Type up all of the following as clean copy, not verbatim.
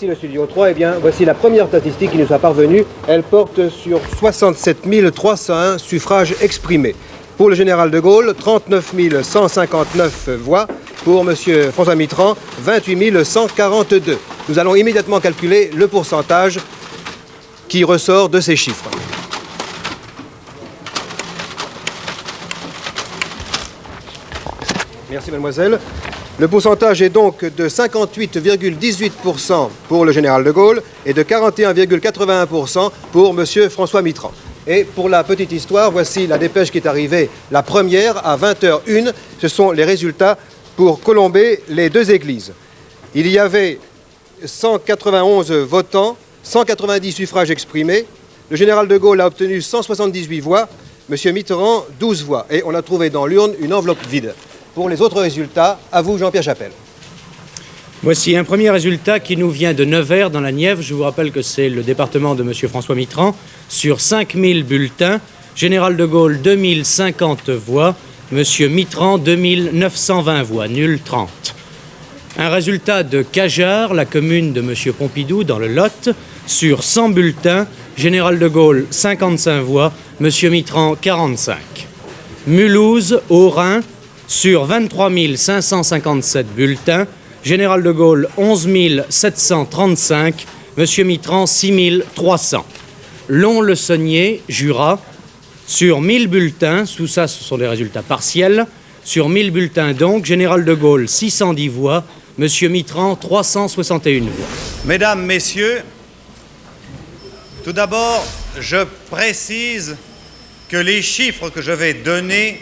Ici le studio 3, eh bien, voici la première statistique qui nous a parvenue. Elle porte sur 67 301 suffrages exprimés. Pour le général de Gaulle, 39 159 voix. Pour M. François Mitterrand, 28 142. Nous allons immédiatement calculer le pourcentage qui ressort de ces chiffres. Merci mademoiselle. Le pourcentage est donc de 58,18% pour le général de Gaulle et de 41,81% pour M. François Mitterrand. Et pour la petite histoire, voici la dépêche qui est arrivée, la première à 20h01. Ce sont les résultats pour Colombey, les deux églises. Il y avait 191 votants, 190 suffrages exprimés. Le général de Gaulle a obtenu 178 voix, M. Mitterrand 12 voix. Et on a trouvé dans l'urne une enveloppe vide. Pour les autres résultats, à vous Jean-Pierre Chapelle. Voici un premier résultat qui nous vient de Nevers dans la Nièvre. Je vous rappelle que c'est le département de M. François Mitterrand. Sur 5000 bulletins, général de Gaulle 2050 voix, M. Mitterrand 2920 voix, nul 30. Un résultat de Cajar, la commune de M. Pompidou dans le Lot. Sur 100 bulletins, général de Gaulle 55 voix, M. Mitterrand 45. Mulhouse, au Rhin, sur 23 557 bulletins, général de Gaulle 11 735, M. Mitterrand 6 300. Lons-le-Saunier, Jura, sur 1000 bulletins, tout ça ce sont des résultats partiels, sur 1000 bulletins donc, général de Gaulle 610 voix, M. Mitterrand 361 voix. Mesdames, Messieurs, tout d'abord, je précise que les chiffres que je vais donner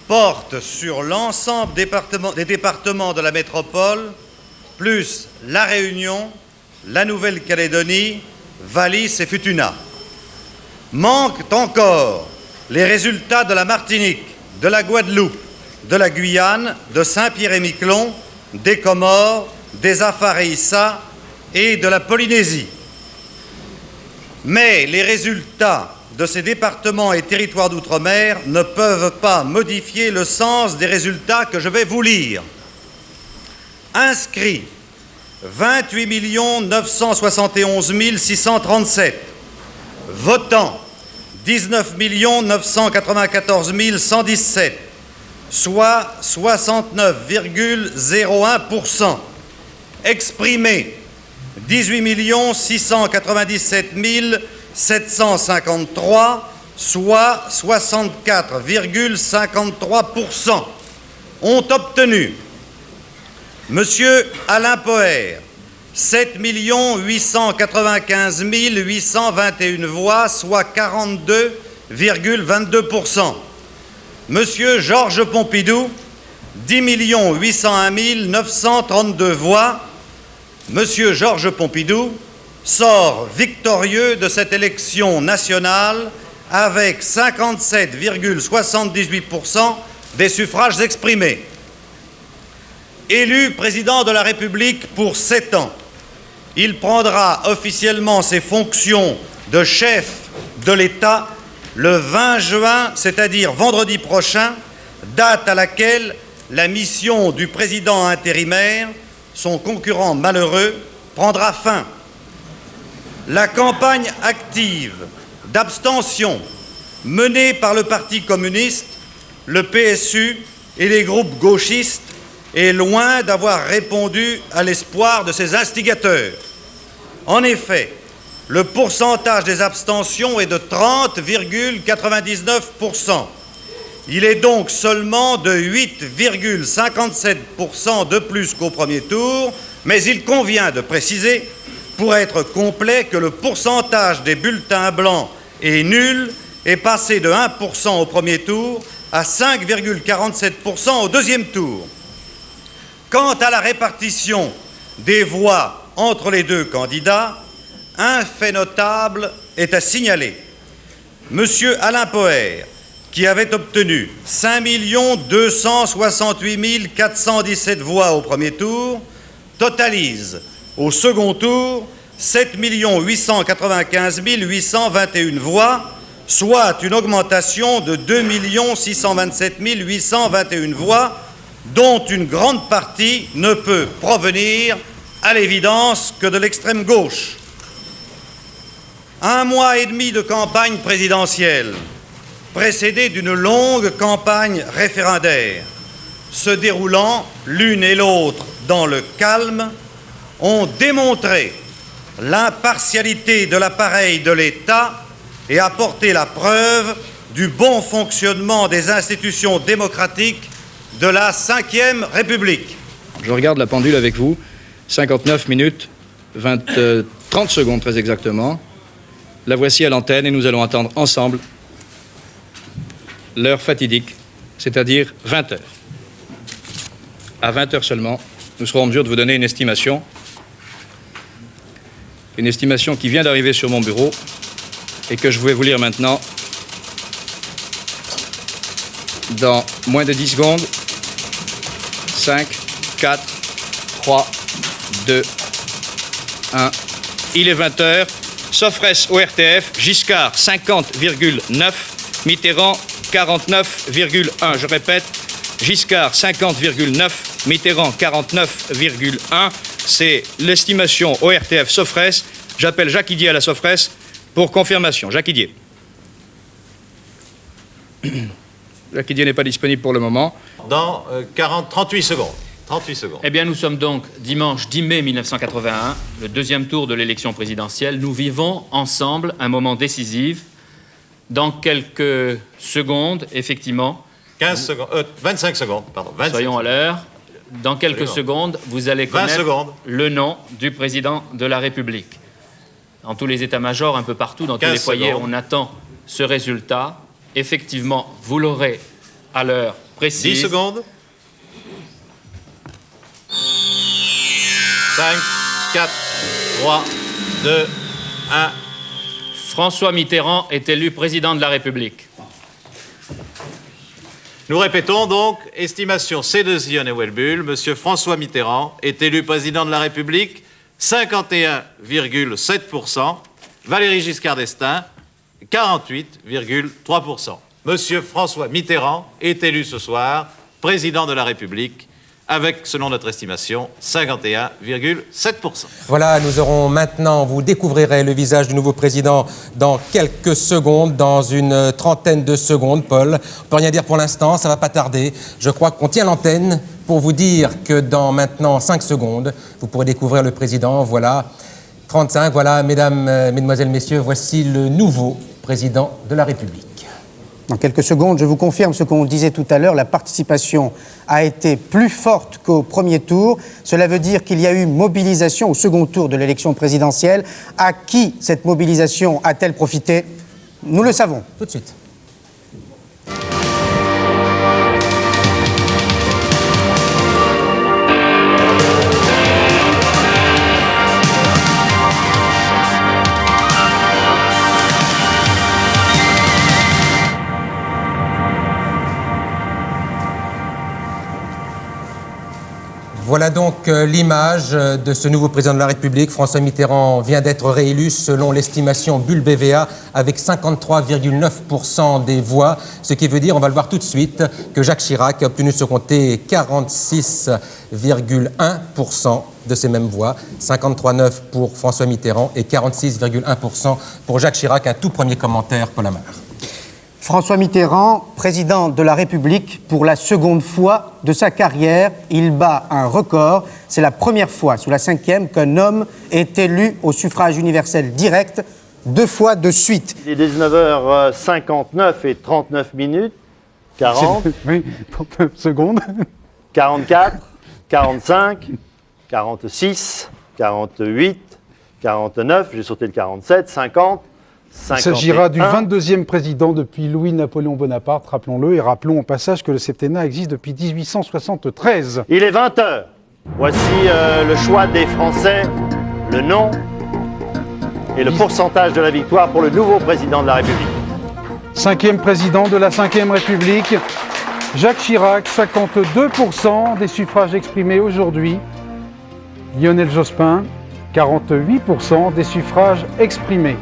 porte sur l'ensemble des départements de la métropole, plus La Réunion, la Nouvelle-Calédonie, Wallis et Futuna. Manquent encore les résultats de la Martinique, de la Guadeloupe, de la Guyane, de Saint-Pierre-et-Miquelon, des Comores, des Afar et Issa et de la Polynésie. Mais les résultats de ces départements et territoires d'outre-mer ne peuvent pas modifier le sens des résultats que je vais vous lire. Inscrits, 28 971 637. Votants, 19 994 117, soit 69,01%. Exprimés, 18 697 753, soit 64,53%, ont obtenu Monsieur Alain Poher, 7 895 821 voix, soit 42,22%. Monsieur Georges Pompidou, 10 801 932 voix. Monsieur Georges Pompidou sort victorieux de cette élection nationale avec 57,78% des suffrages exprimés. Élu président de la République pour 7 ans, il prendra officiellement ses fonctions de chef de l'État le 20 juin, c'est-à-dire vendredi prochain, date à laquelle la mission du président intérimaire, son concurrent malheureux, prendra fin. La campagne active d'abstention menée par le Parti communiste, le PSU et les groupes gauchistes est loin d'avoir répondu à l'espoir de ses instigateurs. En effet, le pourcentage des abstentions est de 30,99%. Il est donc seulement de 8,57% de plus qu'au premier tour, mais il convient de préciser, pour être complet, que le pourcentage des bulletins blancs et nuls est passé de 1% au premier tour à 5,47% au deuxième tour. Quant à la répartition des voix entre les deux candidats, un fait notable est à signaler. Monsieur Alain Poher, qui avait obtenu 5 268 417 voix au premier tour, totalise au second tour 7 895 821 voix, soit une augmentation de 2 627 821 voix, dont une grande partie ne peut provenir à l'évidence, que de l'extrême gauche. 1 mois et demi de campagne présidentielle, précédée d'une longue campagne référendaire, se déroulant l'une et l'autre dans le calme, ont démontré l'impartialité de l'appareil de l'État et apporté la preuve du bon fonctionnement des institutions démocratiques de la Ve République. Je regarde la pendule avec vous, 59 minutes, 30 secondes très exactement. La voici à l'antenne et nous allons attendre ensemble l'heure fatidique, c'est-à-dire 20 heures. À 20 heures seulement, nous serons en mesure de vous donner une estimation qui vient d'arriver sur mon bureau et que je vais vous lire maintenant dans moins de 10 secondes. 5, 4, 3, 2, 1. Il est 20 heures. Sofrès ORTF, Giscard 50,9, Mitterrand 49,1. Je répète, Giscard 50,9, Mitterrand 49,1. C'est l'estimation ORTF Sofrès. J'appelle Jacques Idier à la Sofrès pour confirmation. Jacques Idier. Jacques Idier n'est pas disponible pour le moment. Dans 38 secondes. 38 secondes. Eh bien, nous sommes donc dimanche 10 mai 1981, le deuxième tour de l'élection présidentielle. Nous vivons ensemble un moment décisif. Dans quelques secondes, effectivement... 25 secondes, pardon. 25 soyons à l'heure. Dans quelques secondes, vous allez connaître le nom du président de la République. Dans tous les états-majors, un peu partout, dans tous les foyers, on attend ce résultat. Effectivement, vous l'aurez à l'heure précise. 10 secondes. 5, 4, 3, 2, 1. François Mitterrand est élu président de la République. Nous répétons donc, estimation C2I et Welbull, Monsieur François Mitterrand est élu président de la République, 51,7%. Valéry Giscard d'Estaing, 48,3%. Monsieur François Mitterrand est élu ce soir président de la République, avec, selon notre estimation, 51,7%. Voilà, nous aurons maintenant, vous découvrirez le visage du nouveau président dans quelques secondes, dans une trentaine de secondes, Paul. On ne peut rien dire pour l'instant, ça ne va pas tarder. Je crois qu'on tient l'antenne pour vous dire que dans maintenant 5 secondes, vous pourrez découvrir le président. Voilà, 35, voilà, mesdames, mesdemoiselles, messieurs, voici le nouveau président de la République. Dans quelques secondes, je vous confirme ce qu'on disait tout à l'heure, la participation a été plus forte qu'au premier tour. Cela veut dire qu'il y a eu mobilisation au second tour de l'élection présidentielle. À qui cette mobilisation a-t-elle profité? Nous le savons. Tout de suite. Voilà donc l'image de ce nouveau président de la République. François Mitterrand vient d'être réélu selon l'estimation Bull BVA avec 53,9% des voix. Ce qui veut dire, on va le voir tout de suite, que Jacques Chirac a obtenu de ce comté 46,1% de ces mêmes voix. 53,9% pour François Mitterrand et 46,1% pour Jacques Chirac. Un tout premier commentaire, Paul Amar. François Mitterrand, président de la République, pour la seconde fois de sa carrière, il bat un record. C'est la première fois sous la Ve qu'un homme est élu au suffrage universel direct 2 fois de suite. Il est 19h59 et 39 minutes, 40, oui, 39 secondes, 44, 45, 46, 48, 49, j'ai sauté le 47, 50, 51. Il s'agira du 22e président depuis Louis-Napoléon Bonaparte, rappelons-le, et rappelons au passage que le septennat existe depuis 1873. Il est 20h. Voici le choix des Français, le nom et le pourcentage de la victoire pour le nouveau président de la République. 5e président de la Ve République, Jacques Chirac, 52% des suffrages exprimés aujourd'hui. Lionel Jospin, 48% des suffrages exprimés.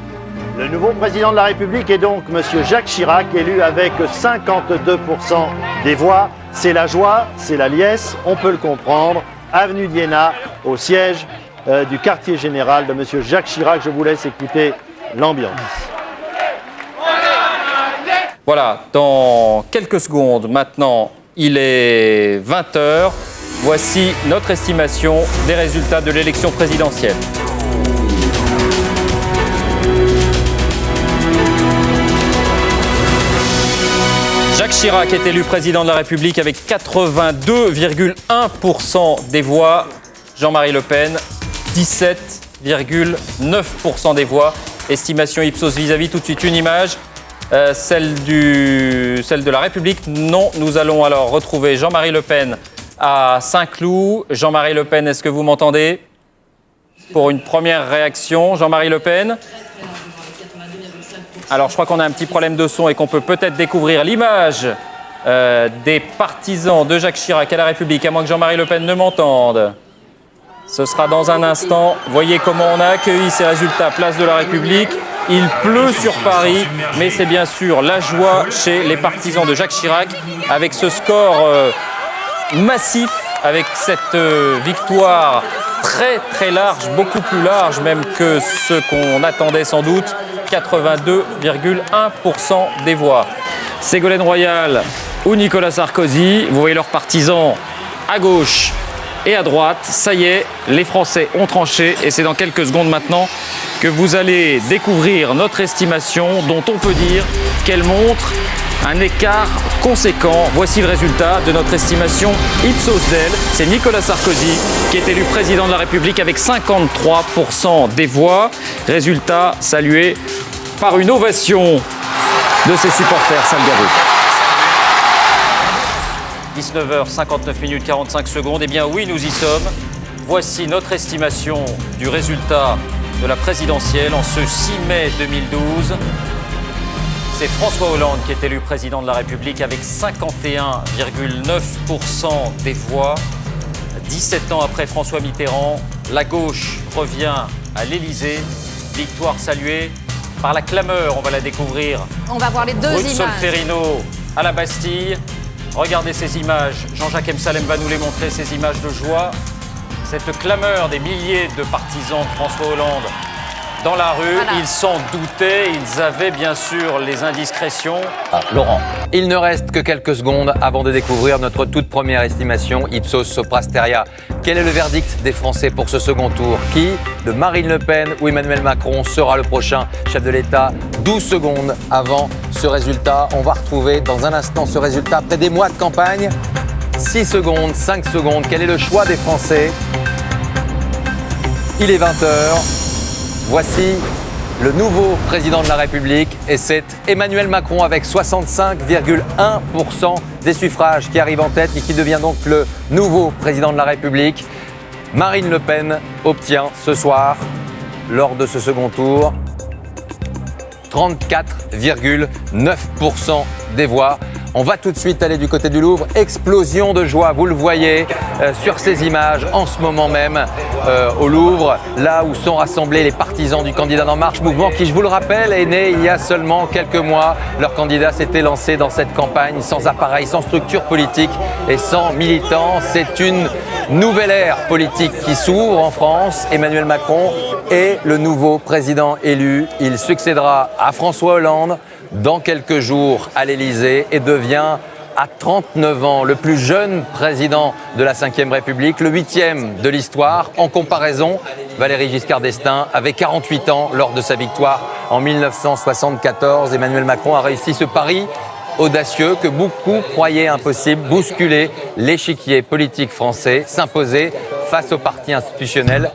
Le nouveau président de la République est donc M. Jacques Chirac, élu avec 52% des voix. C'est la joie, c'est la liesse, on peut le comprendre. Avenue d'Iéna, au siège du quartier général de M. Jacques Chirac. Je vous laisse écouter l'ambiance. Voilà, dans quelques secondes maintenant, il est 20h. Voici notre estimation des résultats de l'élection présidentielle. Jacques Chirac est élu président de la République avec 82,1% des voix. Jean-Marie Le Pen, 17,9% des voix. Estimation Ipsos vis-à-vis, tout de suite une image. Celle de la République. Non, nous allons alors retrouver Jean-Marie Le Pen à Saint-Cloud. Jean-Marie Le Pen, est-ce que vous m'entendez? Pour une première réaction, Jean-Marie Le Pen. Alors, je crois qu'on a un petit problème de son et qu'on peut peut-être découvrir l'image des partisans de Jacques Chirac à la République, à moins que Jean-Marie Le Pen ne m'entende. Ce sera dans un instant. Voyez comment on a accueilli ces résultats, place de la République. Il pleut sur Paris, mais c'est bien sûr la joie chez les partisans de Jacques Chirac avec ce score massif, avec cette victoire très très large, beaucoup plus large même que ce qu'on attendait sans doute, 82,1% des voix. Ségolène Royal ou Nicolas Sarkozy, vous voyez leurs partisans à gauche et à droite. Ça y est, les Français ont tranché et c'est dans quelques secondes maintenant que vous allez découvrir notre estimation dont on peut dire qu'elle montre un écart conséquent. Voici le résultat de notre estimation Ipsos Del. C'est Nicolas Sarkozy qui est élu président de la République avec 53% des voix. Résultat salué par une ovation de ses supporters salgarous. 19h59 45 secondes. Eh bien oui, nous y sommes. Voici notre estimation du résultat de la présidentielle en ce 6 mai 2012. C'est François Hollande qui est élu président de la République avec 51,9% des voix. 17 ans après François Mitterrand, la gauche revient à l'Élysée. Victoire saluée par la clameur, on va la découvrir. On va voir les deux images. images. Solferino à la Bastille. Regardez ces images. Jean-Jacques Emsalem va nous les montrer, ces images de joie. Cette clameur des milliers de partisans de François Hollande dans la rue, voilà. Ils s'en doutaient, ils avaient bien sûr les indiscrétions. Laurent, il ne reste que quelques secondes avant de découvrir notre toute première estimation Ipsos Soprasteria. Quel est le verdict des Français pour ce second tour? Qui, de Marine Le Pen ou Emmanuel Macron, sera le prochain chef de l'État? 12 secondes avant ce résultat. On va retrouver dans un instant ce résultat après des mois de campagne. 6 secondes, 5 secondes. Quel est le choix des Français? Il est 20h. Voici le nouveau président de la République et c'est Emmanuel Macron avec 65,1% des suffrages qui arrive en tête et qui devient donc le nouveau président de la République. Marine Le Pen obtient ce soir, lors de ce second tour, 34,9% des voix. On va tout de suite aller du côté du Louvre. Explosion de joie, vous le voyez sur ces images en ce moment même au Louvre, là où sont rassemblés les partisans du candidat d'En Marche, mouvement qui, je vous le rappelle, est né il y a seulement quelques mois. Leur candidat s'était lancé dans cette campagne sans appareil, sans structure politique et sans militants. C'est une nouvelle ère politique qui s'ouvre en France. Emmanuel Macron est le nouveau président élu. Il succédera à François Hollande dans quelques jours à l'Élysée et devient à 39 ans le plus jeune président de la Ve République, le 8e de l'histoire. En comparaison, Valéry Giscard d'Estaing avait 48 ans lors de sa victoire en 1974. Emmanuel Macron a réussi ce pari audacieux que beaucoup croyaient impossible, bousculer l'échiquier politique français, s'imposer face aux partis institutionnels.